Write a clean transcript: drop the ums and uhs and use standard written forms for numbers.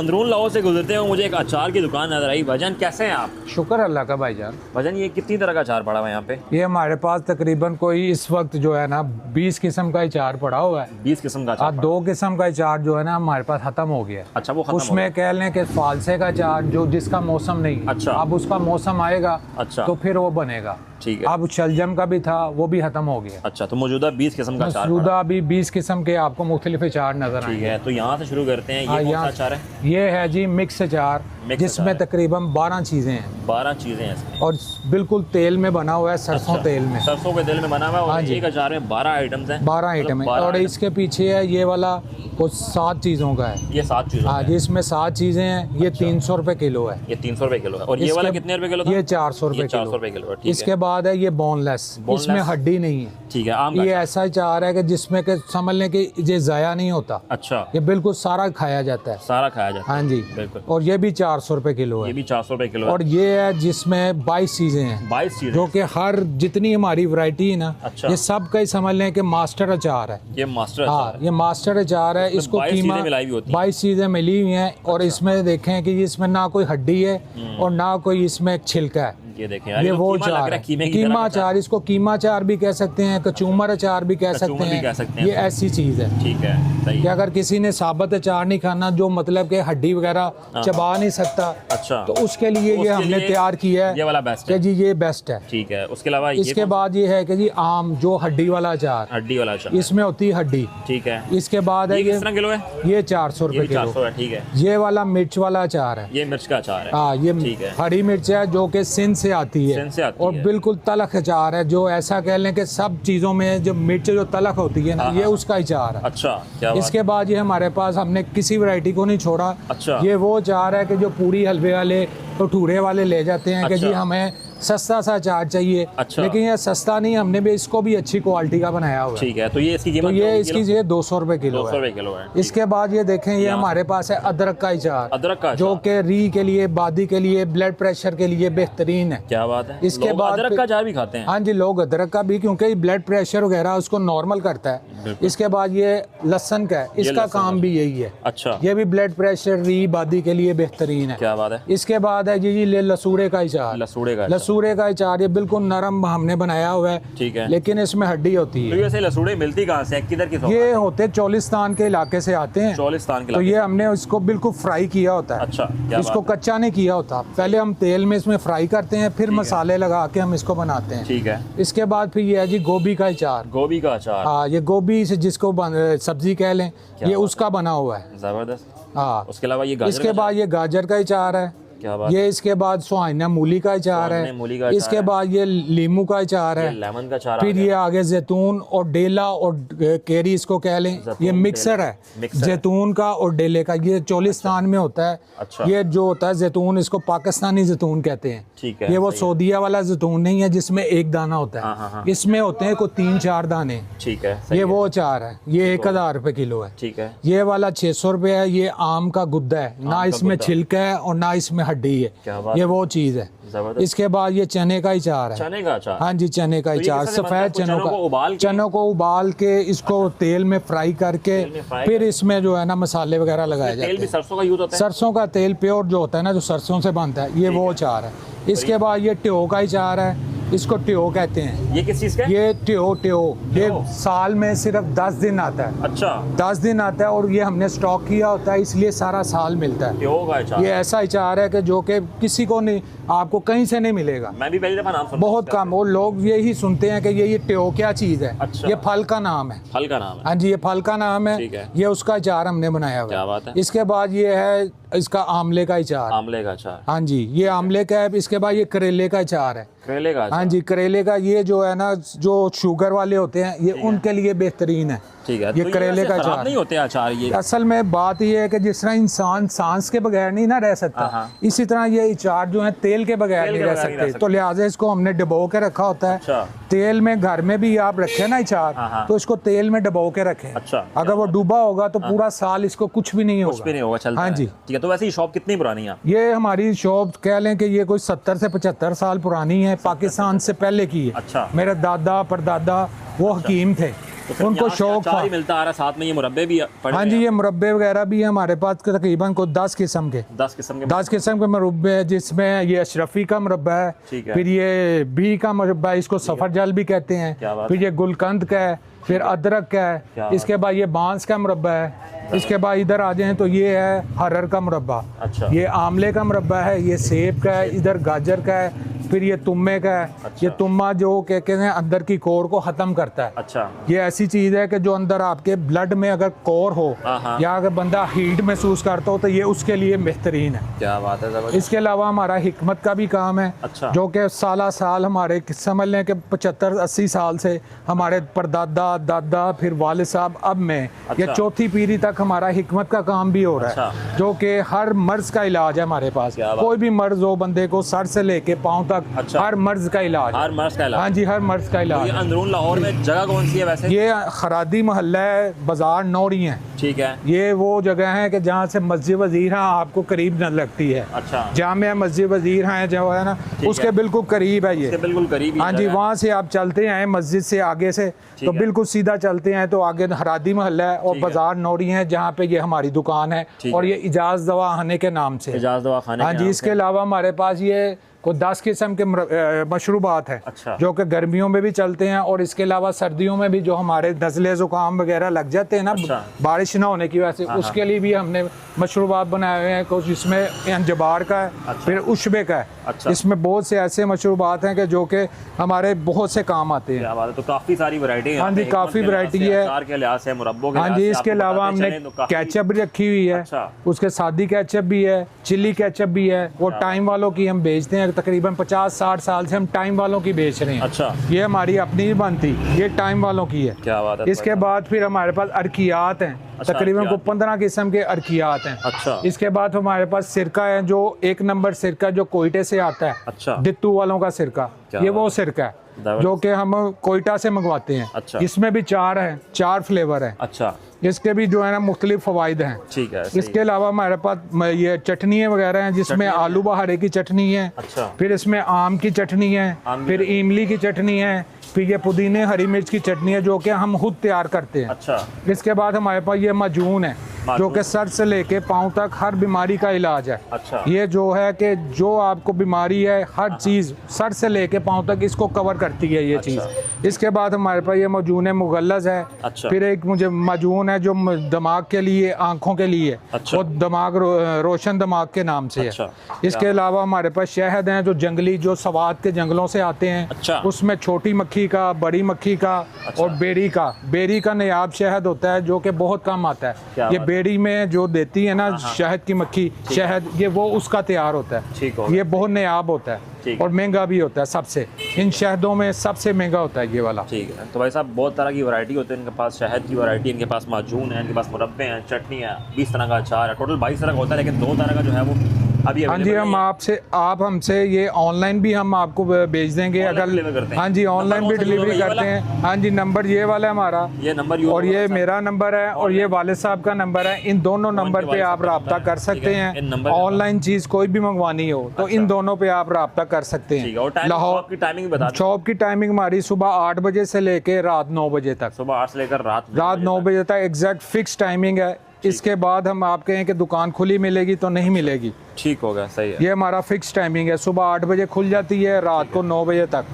अंदरून लाहौर से गुजरते हुए मुझे एक अचार की दुकान नजर आई। भाईजान कैसे हैं आप? शुक्र अल्लाह का भाईजान। भाईजान ये कितनी तरह का अचार पड़ा हुआ है यहाँ पे? ये हमारे पास तकरीबन कोई इस वक्त जो है ना 20 किस्म का अचार पड़ा हुआ है। 20 किस्म का अचार? 2 किस्म का अचार जो है ना हमारे पास खत्म हो गया है। अच्छा, वो खत्म उसमें हो कह लें कि फालसे का अचार जो जिसका मौसम नहीं। अच्छा। अब उसका मौसम आएगा अच्छा। तो फिर वो बनेगा। ठीक है। अब शलजम का भी था वो भी खत्म हो गया। अच्छा, तो मौजूदा 20 किस्म का अचार मौजूदा अभी 20 किस्म के आपको मुख्तलिफ अचार नजर ठीक आएंगे। है, तो यहाँ से शुरू करते हैं। ये कौन सा अचार है? ये है जी मिक्स अचार, मिक्स जिसमें अचार है। तकरीबन 12 चीज़ें हैं 12 चीजें हैं इसमें और बिल्कुल तेल में बना हुआ है, सरसों अच्छा, तेल में। सरसों के तेल में बना हुआ है। हाँ और जी। एक अचार में 12 आइटम्स हैं। 12 आइटम है 12 और आइटम। इसके पीछे है ये वाला वो 7 चीज़ों का है। ये 7 चीज़ों हाँ का जी, है। इसमें 7 चीज़ें हैं। ये 300 रुपये किलो है। ये 300 रुपए किलो है। और ये वाला कितने रुपए किलो था? ये 400 रुपये 400 रुपए किलो। किलो है। ठीक इसके है, बाद है ये बोनलेस, Boneless। इसमें हड्डी नहीं है। ठीक है। आम का ये अचार। ऐसा अचार है कि जिसमें कि समझ लें कि ये ज़ाया नहीं होता, अच्छा, ये बिल्कुल सारा खाया जाता है। सारा खाया जाता है। हाँ जी, बिल्कुल। और ये भी 400 रुपये किलो ये है। भी 400 रुपए किलो है। और ये है जिसमें 22 चीज़ें हैं, 22 चीजें। जो कि हर जितनी हमारी वैरायटी है ना, अच्छा। ये सब का ही समझ लें कि मास्टर अचार है। ये मास्टर हाँ, अचार है। ये मास्टर अचार है। इसमें इसको 22 कीमा चीजें मिलाई हुई होती हैं। 22 चीज़ें मिली हुई हैं। और इसमें देखें कि इसमें ना कोई हड्डी है और ना कोई इसमें छिलका है। ये देखें यार, ये तो वो कीमा लग अचार रहा है, है, कीमे की तरह कीमा का अचार। इसको कीमा अचार भी कह सकते हैं, कचूमर अचार भी कह कचूमर सकते भी कह सकते हैं। हैं। ये ऐसी चीज़ है ठीक है, सही कि है। अगर किसी ने साबुत अचार नहीं खाना, जो मतलब कि हड्डी वगैरह चबा नहीं सकता, अच्छा, तो उसके लिए ये उसके हमने लिए तैयार किया है ये वाला बेस्ट कि है। जी ये बेस्ट है। ठीक है, उसके अलावा ये इसके कौन बाद ये है कि जी आम जो हड्डी वाला अचार, सा? हड्डी वाला अचार है। इसमें होती है हड्डी। ठीक है। इसके बाद है ये किस तरह किलो है? ये 400 ये रुपये भी 400 किलो। है। ठीक है। ये वाला मिर्च वाला अचार है। ये मिर्च का अचार है। हाँ, ये ठीक है। हरी मिर्च है जो कि सिंध से आती है। सिंध से आती और है। बिल्कुल तलख अचार है, जो ऐसा कह लें कि सब चीज़ों में जो मिर्च जो तलख होती है ना, हाँ, ये हाँ। उसका अचार है। अच्छा, क्या बात इसके बाद ये हमारे पास हमने किसी वैरायटी को नहीं छोड़ा। अच्छा। ये वो अचार है कि जो पूरी हलवे वाले भटूरे वाले ले जाते हैं कि अच्छा। जी हमें सस्ता सा अचार चाहिए। अच्छा। लेकिन ये सस्ता नहीं, हमने भी इसको भी अच्छी क्वालिटी का बनाया हुआ है। ठीक है, तो ये इसकी तो कीमत ये इसकी ये 200 रुपये किलो 200 है। रुपए किलो है। इसके बाद ये देखें, ये यहाँ हमारे पास है अदरक का अचार, अदरक का जो अचार। कि री के लिए, बादी के लिए, ब्लड प्रेशर के लिए बेहतरीन है। क्या बात है। इसके लोग बाद अदरक फिर- का अचार भी खाते हैं। हाँ जी, लोग अदरक का भी, क्योंकि ब्लड प्रेशर वगैरह उसको नॉर्मल करता है। बिल्कुल। इसके बाद ये लहसन का है, इसका लहसुन काम का। भी यही है। अच्छा, ये भी ब्लड प्रेशर, री, बादी के लिए बेहतरीन है। क्या बात है। इसके बाद है जी ये लसूड़े का अचार। लसूड़े का अचार। लसूड़े का अचार ये बिल्कुल नरम हमने बनाया हुआ है, ठीक है। लेकिन इसमें हड्डी होती तो है। ये वैसे लसूड़े मिलती कहाँ से है? किधर की शॉप ये है? होते चोलिस्तान के इलाके से आते हैं। चौलिस्तान के तो इलाके ये हमने इसको बिल्कुल फ्राई किया होता है। अच्छा, क्या इसको बात है। कच्चा नहीं किया होता, पहले हम तेल में इसमें फ्राई करते हैं, फिर ठीक है। मसाले लगा के हम इसको बनाते हैं। ठीक है। इसके बाद फिर ये है जी गोभी का अचार। गोभी का अचार। हाँ, ये गोभी से जिसको सब्जी कह लें, ये बात उसका बना हुआ है। जबरदस्त। हाँ, उसके अलावा ये गाजर इसके का बाद ये गाजर का अचार है। क्या बात ये इसके बाद सुहाना मूली का अचार सुहाना मूली का है। अचार इसके है। बाद ये लीमू का अचार है। है। लेमन का अचार। फिर ये आगे जैतून और डेला और केरी इसको कह लें, जैतून, ये मिक्सर डेला। है मिक्सर है। जैतून का और डेले का। ये चोलिस्तान में होता है। अच्छा। ये जो होता है जैतून, इसको पाकिस्तानी जैतून कहते हैं। ठीक है, ये वो सही है। सऊदीया वाला जैतून नहीं है जिसमें एक दाना होता हाँ, हाँ, है। हाँ। इसमें होते हैं कोई 3-4 दाने। ठीक है, सही ये है। वो अचार है, ये 1000 रुपये किलो है। ठीक है। ये वाला 600 रुपये है। ये आम का गुद्दा है, ना का इसमें गुद्दा। छिलका है और ना इसमें हड्डी क्या है। बात ये है। वो चीज़ है। जबरदस्त। इसके बाद ये चने का अचार है। चने का अचार। हाँ जी, चने का तो ये अचार, कैसे बनता है? सफेद कुछ चनों चनों को उबाल का, के? चनों को उबाल के इसको तेल में फ्राई करके तेल में फ्राई फिर करके। इसमें जो है ना मसाले वगैरह लगाए तेल जाते भी हैं। सरसों का यूज होता है। सरसों का तेल प्योर जो होता है ना, जो सरसों से बनता है, ये वो अचार है। इसके बाद ये ट्यो का अचार है, इसको ट्यो कहते हैं। ये किस चीज का है? ये ट्यो ट्यो ये ट्यो। साल में सिर्फ 10 दिन आता है। अच्छा, 10 दिन आता है और ये हमने स्टॉक किया होता है, इसलिए सारा साल मिलता है। ट्यो का अचार। ये ऐसा अचार है कि जो कि किसी को नहीं, आपको कहीं से नहीं मिलेगा। मैं भी पहली दफा नाम सुना। बहुत कम, वो लोग यही सुनते हैं कि ये ट्यो क्या चीज़ है। अच्छा। ये फल का नाम है। फल का नाम है। हाँ जी, ये फल का नाम है। ठीक है। ये उसका अचार हमने बनाया हुआ क्या बात है। इसके बाद ये है इसका आमले का अचार। आमले का अचार। हाँ जी, ये आमले का है। इसके बाद ये करेले का अचार है। करेले का अचार। हाँ जी, करेले का, ये जो है ना, जो शुगर वाले होते हैं, ये उनके लिए बेहतरीन है। ठीक है। ये तो करेले वैसे का खराब अचार नहीं होते अचार ये? असल में बात ये है कि जिस तरह इंसान सांस के बगैर नहीं ना रह सकता, हाँ। इसी तरह ये अचार जो है तेल के बगैर तेल नहीं के रह बगैर नहीं रह सकते। सकते। तो लिहाजा इसको हमने डबो के रखा होता है। अच्छा। तेल में, घर में भी आप रखे ना अचार, हाँ। तो इसको तेल में डबो के रखें। अच्छा। अगर वो डूबा होगा तो पूरा साल इसको कुछ भी नहीं कुछ भी नहीं होगा, चलता हाँ है। जी। ठीक है। तो वैसे ये शॉप कितनी पुरानी है? ये हमारी शॉप कह लें कि ये कोई 70 से 75 साल पुरानी है। पाकिस्तान से पहले की है। अच्छा। मेरे दादा परदादा वो हकीम थे। फिर उनको यहाँ से शौक अचार था। ही मिलता आ रहा है, साथ में ये मुरब्बे भी पड़े हाँ हुए जी, हैं। ये मुरब्बे वगैरह भी है हमारे पास तकरीबन को 10 किस्म के 10 किस्म के 10 किस्म के मुरब्बे हैं, जिसमें ये अशरफी का मुरब्बा है, ठीक है। फिर ये बी का मुरब्बा है, इसको सफर जल भी कहते क्या हैं, बात फिर ये गुलकंद का है, फिर अदरक का क्या है, इसके बाद ये बांस का मुरब्बा है, इसके बाद इधर आ जाएं तो ये है हरर का मुरब्बा, अच्छा। ये आमले का मुरब्बा है, ये सेब का है, इधर गाजर का है, फिर ये तुम्मे का है। अच्छा। ये तुम्मा जो कहते हैं अंदर की कोर को ख़त्म करता है। अच्छा। ये ऐसी चीज़ है कि जो अंदर आपके ब्लड में अगर कोर हो हाँ। या अगर बंदा हीट महसूस करता हो तो ये उसके लिए बेहतरीन है। क्या बात है, जबरदस्त। इसके अलावा हमारा हिकमत का भी काम है, अच्छा। जो कि साल हमारे समझ लें कि 75-80 साल से हमारे परदादा दादा फिर वालिद साहब अब मैं ये अच्छा। चौथी पीढ़ी तक हमारा हिकमत का काम भी हो रहा है, अच्छा। जो कि हर मर्ज का इलाज है हमारे पास। क्या बात। कोई भी मर्ज हो बंदे को सर से लेके पाँव तक, अच्छा। हर मर्ज का इलाज है। हर मर्ज का इलाज। हाँ जी, हर मर्ज का तो इलाज ये है। अंदरून लाहौर में जगह कौन सी है वैसे? ये खरादी मोहल्ला है, बाजार नौरी है। ठीक है। ये वो जगह है कि जहाँ से मस्जिद वजीर आपको करीब न लगती है। अच्छा। जामिया मस्जिद वजीर हैं जो है ना, उसके है। बिल्कुल करीब है इसके ये। बिल्कुल करीब ही हाँ जी, जगह है। वहाँ से आप चलते हैं मस्जिद से आगे से तो है। बिल्कुल सीधा चलते हैं तो आगे हरादी मोहल्ला है और ठीक है। बाजार नौरी है, जहाँ पे ये हमारी दुकान है ठीक और है। ये इजाज़ दवाखाने के नाम से है। इजाज़ दवाखाने हाँ के जी, नाम इसके से। अलावा हमारे पास ये को 10 किस्म के मशरूबात है, अच्छा। जो कि गर्मियों में भी चलते हैं और इसके अलावा सर्दियों में भी जो हमारे नज़ले ज़ुकाम वगैरह लग जाते हैं ना, अच्छा। बारिश ना होने की वजह से, उसके लिए भी हमने मशरूबात बनाए हुए हैं। कुछ इसमें अंजबार का है, अच्छा। फिर उशबे का है। अच्छा। इसमें बहुत से ऐसे मशरूबात हैं कि जो कि हमारे बहुत से काम आते हैं। क्या बात है, तो काफ़ी सारी वैरायटी है। हाँ जी, काफ़ी वैरायटी है। अचार के लिहाज से, मुरब्बों के हाँ लिहाज जी, से इसके आपको अलावा बताते हमने चलें तो काफ़ी- केचप भी रखी हुई है। अच्छा। उसके सादी केचप भी है, चिल्ली केचप भी है। वो टाइम वालों की हम बेचते हैं, तकरीबन 50-60 साल से हम टाइम वालों की बेच रहे हैं। अच्छा। ये हमारी अपनी ही बनती, ये टाइम वालों की है। क्या बात है। इसके बाद फिर हमारे पास अरकियात हैं, अच्छा, तकरीबन को अरकियात। 15 किस्म के अरकियात हैं। अच्छा। इसके बाद हमारे पास सिरका है, जो 1 नंबर सिरका जो कोयटे से आता है, अच्छा। दित्तू वालों का सिरका, क्या ये बात वो सिरका है जबरदस्त। जो कि हम कोयटा से मंगवाते हैं। अच्छा। इसमें भी 4 हैं, 4 फ्लेवर हैं। अच्छा। इसके भी जो है ना मुख्तलिफ फ़वाइद हैं। ठीक है, सही। इसके अलावा हमारे पास ये चटनी वगैरह हैं, जिसमें चटनी आलू बहारे की चटनी है, अच्छा। फिर इसमें आम की चटनी है, आम की फिर चटनी। इमली की चटनी है, फिर ये पुदीने हरी मिर्च की चटनी है, जो कि हम खुद तैयार करते हैं। अच्छा। इसके बाद हमारे पास ये माजून है, जो माजून। कि सर से लेके पाँव तक हर बीमारी का इलाज है। अच्छा। ये जो है कि जो आपको बीमारी है, हर चीज़ सर से लेके पाँव तक इसको कवर करती है ये अच्छा। चीज़। इसके बाद हमारे पास ये माजून है मुगल्लज़ है। अच्छा। फिर एक मुझे माजून है जो दिमाग के लिए, आँखों के लिए, अच्छा। वो दिमाग रोशन दिमाग के नाम से अच्छा। है। इसके अलावा हमारे पास शहद हैं जो जंगली, जो सवात के जंगलों से आते हैं। अच्छा। उसमें छोटी मक्खी का, बड़ी मक्खी का अच्छा। और बेरी का नायाब शहद होता है, जो कि बहुत कम आता क्या है। ये बात है। बेरी में जो देती है ना शहद की मक्खी, शहद, ये वो उसका तैयार होता है। ठीक हो गया। ये बहुत नायाब होता ठीक है है। और महंगा भी होता है सबसे, इन शहदों में सबसे महंगा होता है ये वाला। ठीक है, तो भाई साहब बहुत तरह की वैरायटी होती है इनके पास। शहद की वैरायटी, इनके पास माजून है, इनके पास मुरब्बे हैं, चटनी है, 20 तरह का अचार है, टोटल 22 तरह का होता है, लेकिन 2 तरह का जो है वो अभी हाँ जी, available हम नहीं है। आप हमसे ये ऑनलाइन भी हम आपको भेज देंगे Online अगर। deliver करते हैं। हाँ जी, ऑनलाइन नंबर भी कौन सा यूज़ डिलीवरी होगा, ये करते वाला? हैं। हाँ जी, नंबर ये वाला है हमारा, ये नंबर यूज़ और ये होगा मेरा नंबर है और ये वालिद साहब का नंबर है। इन दोनों नंबर पे वालिद आप साहब का रब्ता नंबर कर है, सकते ठीक है। इन हैं। नंबर पे ऑनलाइन चीज़ कोई भी मंगवानी हो तो इन दोनों पे आप रब्ता कर सकते ठीक है, हैं। और टाइम शॉप की टाइमिंग भी बता दें। शॉप की टाइमिंग हमारी सुबह 8 बजे से लेके रात 9 बजे तक, सुबह 8 से लेकर रात 9 बजे तक एग्जैक्ट फिक्स टाइमिंग है। इसके बाद हम आप कहें कि दुकान खुली मिलेगी तो नहीं मिलेगी। ठीक हो गया, सही है। ये हमारा फिक्स टाइमिंग है, सुबह 8 बजे खुल जाती है, रात को 9 बजे तक।